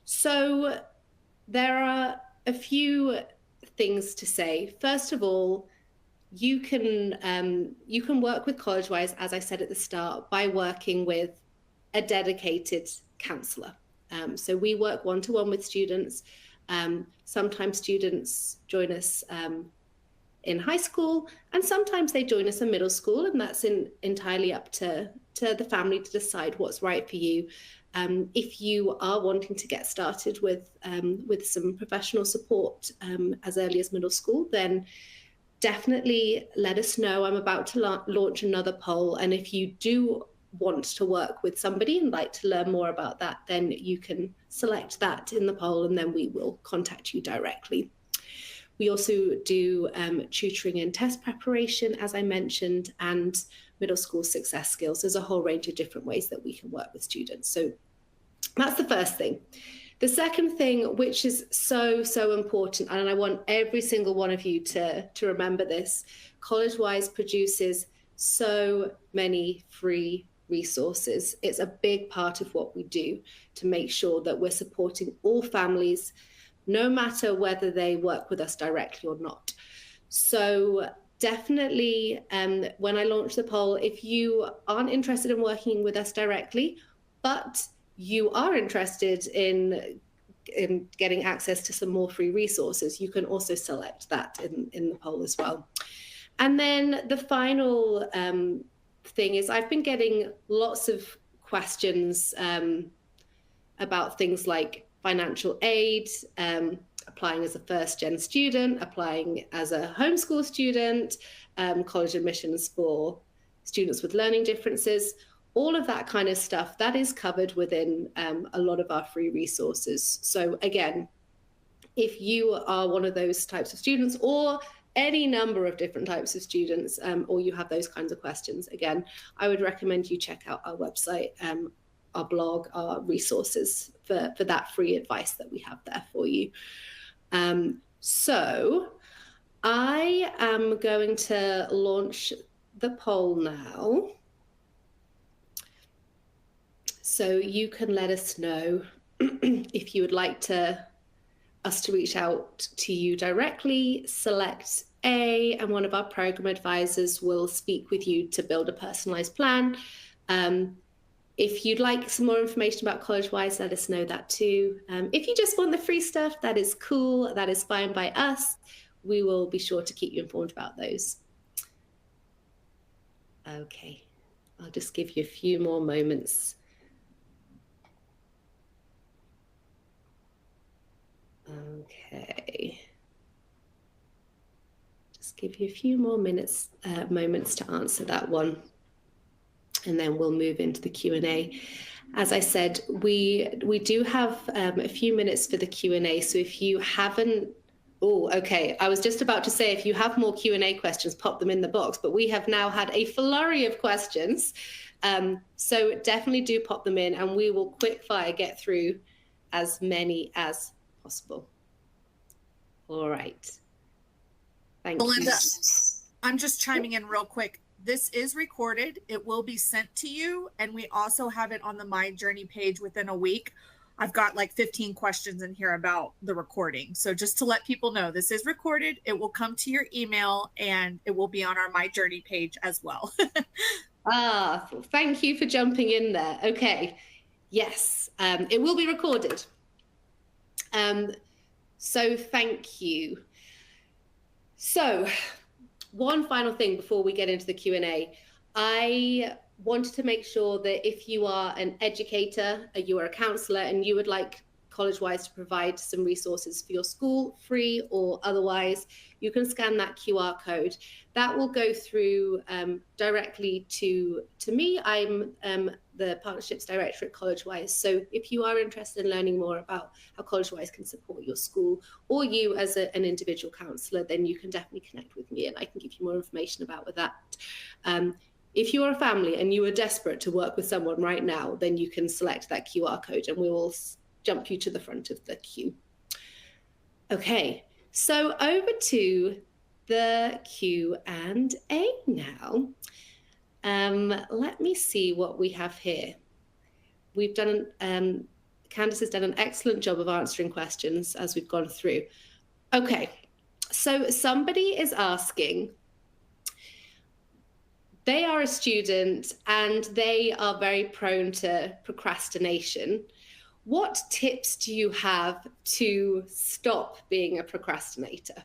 So there are a few things to say. First of all, you can work with Collegewise, as I said at the start, by working with a dedicated counsellor. So we work one-to-one with students. Sometimes students join us in high school, and sometimes they join us in middle school, and that's entirely up to the family to decide what's right for you. If you are wanting to get started with some professional support as early as middle school, then definitely let us know. I'm about to launch another poll, and if you do want to work with somebody and like to learn more about that, then you can select that in the poll and then we will contact you directly. We also do tutoring and test preparation, as I mentioned, and middle school success skills. There's a whole range of different ways that we can work with students. So that's the first thing. The second thing, which is so, so important, and I want every single one of you to remember this, Collegewise produces so many free resources. It's a big part of what we do to make sure that we're supporting all families, no matter whether they work with us directly or not. So definitely, when I launch the poll, if you aren't interested in working with us directly, but you are interested in getting access to some more free resources, you can also select that in the poll as well. And then the final thing is I've been getting lots of questions about things like financial aid, applying as a first-gen student, applying as a homeschool student, college admissions for students with learning differences. All of that kind of stuff, that is covered within a lot of our free resources. So again, if you are one of those types of students or any number of different types of students, or you have those kinds of questions, again, I would recommend you check out our website, our blog, our resources for that free advice that we have there for you. So I am going to launch the poll now. So you can let us know if you would like us to reach out to you directly, select A, and one of our program advisors will speak with you to build a personalized plan. If you'd like some more information about Collegewise, let us know that too. If you just want the free stuff, that is cool. That is fine by us. We will be sure to keep you informed about those. Okay, I'll just give you a few more moments. Okay. Just give you a few more moments to answer that one. And then we'll move into the Q&A. As I said, we do have a few minutes for the Q&A. So if you haven't, okay. I was just about to say, if you have more Q&A questions, pop them in the box. But we have now had a flurry of questions. So definitely do pop them in and we will quick fire get through as many as possible. All right. Thank Belinda, you. I'm just chiming in real quick. This is recorded. It will be sent to you. And we also have it on the My Journey page within a week. I've got like 15 questions in here about the recording. So just to let people know, this is recorded. It will come to your email and it will be on our My Journey page as well. Thank you for jumping in there. Okay. Yes, it will be recorded. So thank you. So one final thing before we get into the Q&A. I wanted to make sure that if you are an educator, you are a counselor, and you would like Collegewise to provide some resources for your school, free or otherwise, you can scan that QR code. That will go through directly to me. I'm the Partnerships Director at Collegewise. So if you are interested in learning more about how Collegewise can support your school or you as an individual counsellor, then you can definitely connect with me and I can give you more information about that. If you are a family and you are desperate to work with someone right now, then you can select that QR code and we will jump you to the front of the queue. Okay, so over to the Q&A now. Let me see what we have here. We've done, Candice has done an excellent job of answering questions as we've gone through. Okay, so somebody is asking, they are a student and they are very prone to procrastination. What tips do you have to stop being a procrastinator?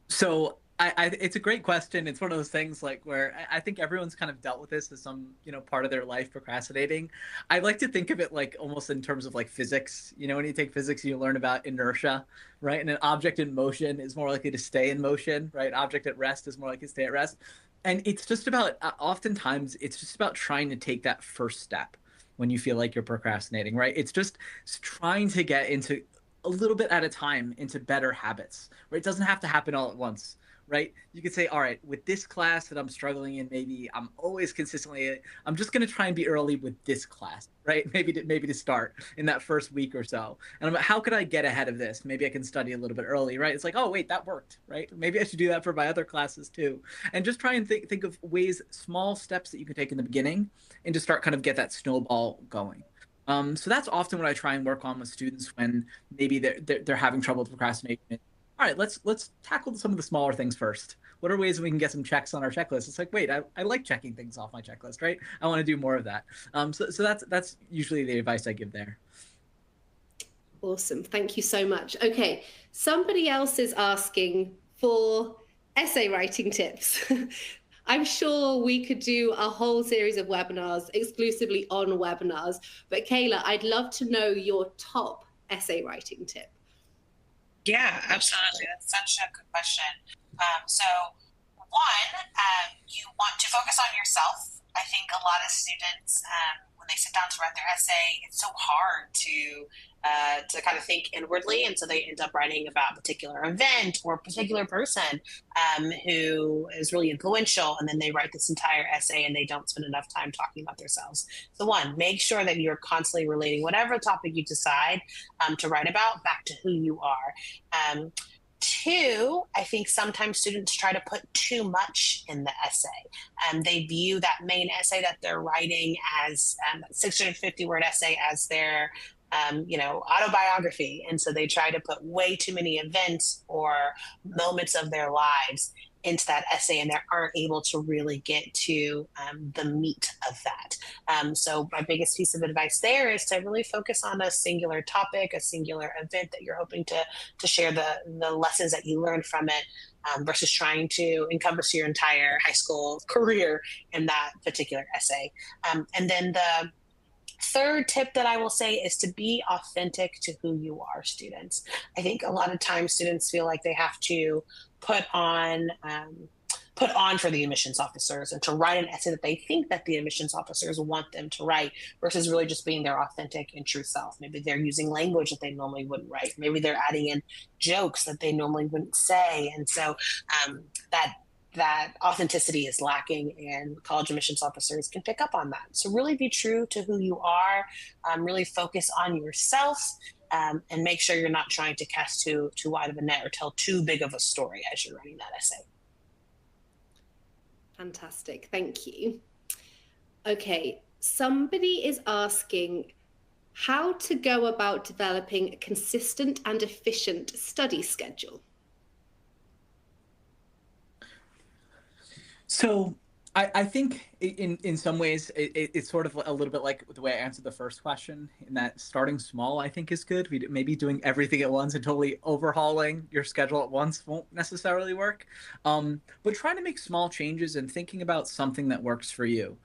So It's a great question. It's one of those things like where I think everyone's kind of dealt with this as some, part of their life procrastinating. I like to think of it like almost in terms of like physics. When you take physics, you learn about inertia, right? And an object in motion is more likely to stay in motion, right? Object at rest is more likely to stay at rest. And it's just about, oftentimes, it's just about trying to take that first step when you feel like you're procrastinating, right? It's just trying to get into a little bit at a time into better habits, right? It doesn't have to happen all at once, right? You could say, all right, with this class that I'm struggling in, maybe I'm always consistently, I'm just going to try and be early with this class, right? Maybe to start in that first week or so. And I'm like, how could I get ahead of this? Maybe I can study a little bit early, right? It's like, oh, wait, that worked, right? Maybe I should do that for my other classes too. And just try and think of ways, small steps that you can take in the beginning and to start kind of get that snowball going. So that's often what I try and work on with students when maybe they're having trouble with procrastination. All right, let's tackle some of the smaller things first. What are ways that we can get some checks on our checklist? It's like, wait, I like checking things off my checklist, right? I want to do more of that. So that's usually the advice I give there. Awesome. Thank you so much. Okay, somebody else is asking for essay writing tips. I'm sure we could do a whole series of webinars exclusively on webinars, but Kayla, I'd love to know your top essay writing tip. Yeah, absolutely. That's such a good question. So one, you want to focus on yourself. I think a lot of students, when they sit down to write their essay, it's so hard to kind of think inwardly, and so they end up writing about a particular event or a particular person who is really influential, and then they write this entire essay and they don't spend enough time talking about themselves. So one, make sure that you're constantly relating whatever topic you decide to write about back to who you are. Two, I think sometimes students try to put too much in the essay. They view that main essay that they're writing as 650 word essay as their autobiography. And so they try to put way too many events or moments of their lives into that essay, and they aren't able to really get to the meat of that. So my biggest piece of advice there is to really focus on a singular topic, a singular event that you're hoping to share the lessons that you learned from it, versus trying to encompass your entire high school career in that particular essay. And then the third tip that I will say is to be authentic to who you are, students. I think a lot of times students feel like they have to put on for the admissions officers and to write an essay that they think that the admissions officers want them to write, versus really just being their authentic and true self. Maybe they're using language that they normally wouldn't write. Maybe they're adding in jokes that they normally wouldn't say. And so that authenticity is lacking, and college admissions officers can pick up on that. So really be true to who you are, really focus on yourself, and make sure you're not trying to cast too wide of a net or tell too big of a story as you're writing that essay. Fantastic, thank you. Okay, somebody is asking how to go about developing a consistent and efficient study schedule. So I think in some ways it's sort of a little bit like the way I answered the first question, in that starting small I think is good. Maybe doing everything at once and totally overhauling your schedule at once won't necessarily work. But trying to make small changes and thinking about something that works for you.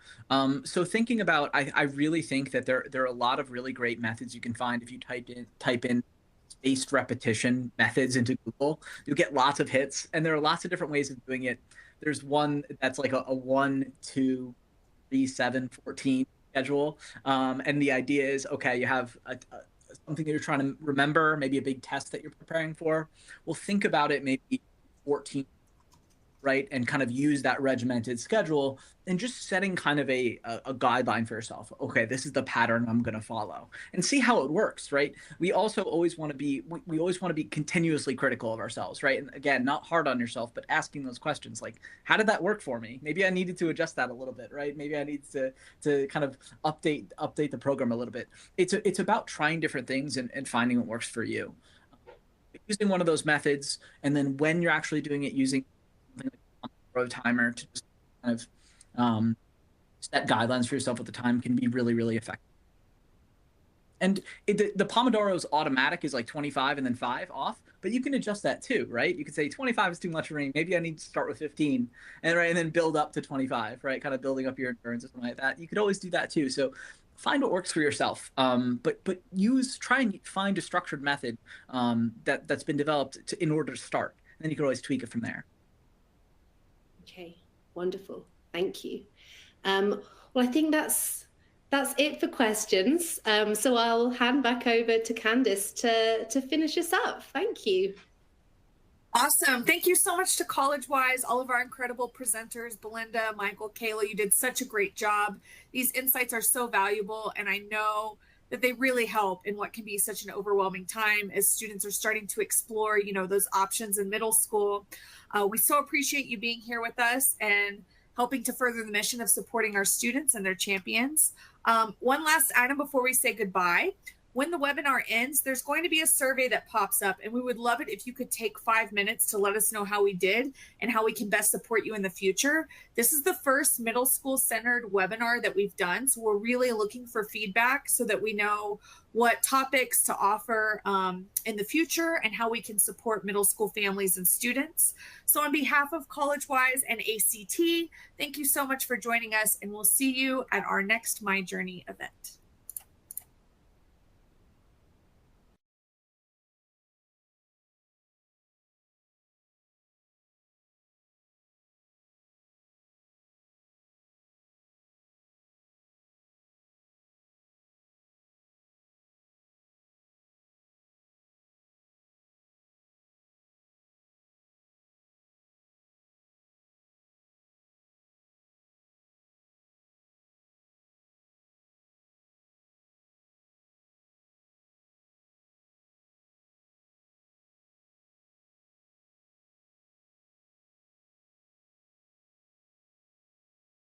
So thinking about, I really think that there are a lot of really great methods you can find if you type in spaced repetition methods into Google. You'll get lots of hits, and there are lots of different ways of doing it. There's one that's like a 1, 2, 3, 7, 14 schedule. And the idea is, okay, you have something that you're trying to remember, maybe a big test that you're preparing for. Well, think about it maybe 14, right? And kind of use that regimented schedule and just setting kind of a guideline for yourself. Okay, this is the pattern I'm going to follow, and see how it works, right? We also always want to be, we always want to be continuously critical of ourselves, right? And again, not hard on yourself, but asking those questions like, how did that work for me? Maybe I needed to adjust that a little bit, right? Maybe I need to kind of update the program a little bit. It's about trying different things and finding what works for you. Using one of those methods, and then when you're actually doing it, using something like a Pomodoro timer to just kind of set guidelines for yourself at the time can be really, really effective. And the Pomodoro's automatic is like 25 and then 5 off, but you can adjust that too, right? You could say 25 is too much for me. Maybe I need to start with 15 and then build up to 25, right? Kind of building up your endurance or something like that. You could always do that too. So find what works for yourself. But try and find a structured method that's been developed in order to start. And then you can always tweak it from there. Okay, wonderful. Thank you. Well, I think that's it for questions. So I'll hand back over to Candice to finish us up. Thank you. Awesome. Thank you so much to Collegewise, all of our incredible presenters, Belinda, Michael, Kayla. You did such a great job. These insights are so valuable, and I know that they really help in what can be such an overwhelming time as students are starting to explore, those options in middle school. We so appreciate you being here with us and helping to further the mission of supporting our students and their champions. One last item before we say goodbye. When the webinar ends, there's going to be a survey that pops up, and we would love it if you could take 5 minutes to let us know how we did and how we can best support you in the future. This is the first middle school centered webinar that we've done, so we're really looking for feedback so that we know what topics to offer in the future and how we can support middle school families and students. So on behalf of Collegewise and ACT, thank you so much for joining us, and we'll see you at our next My Journey event.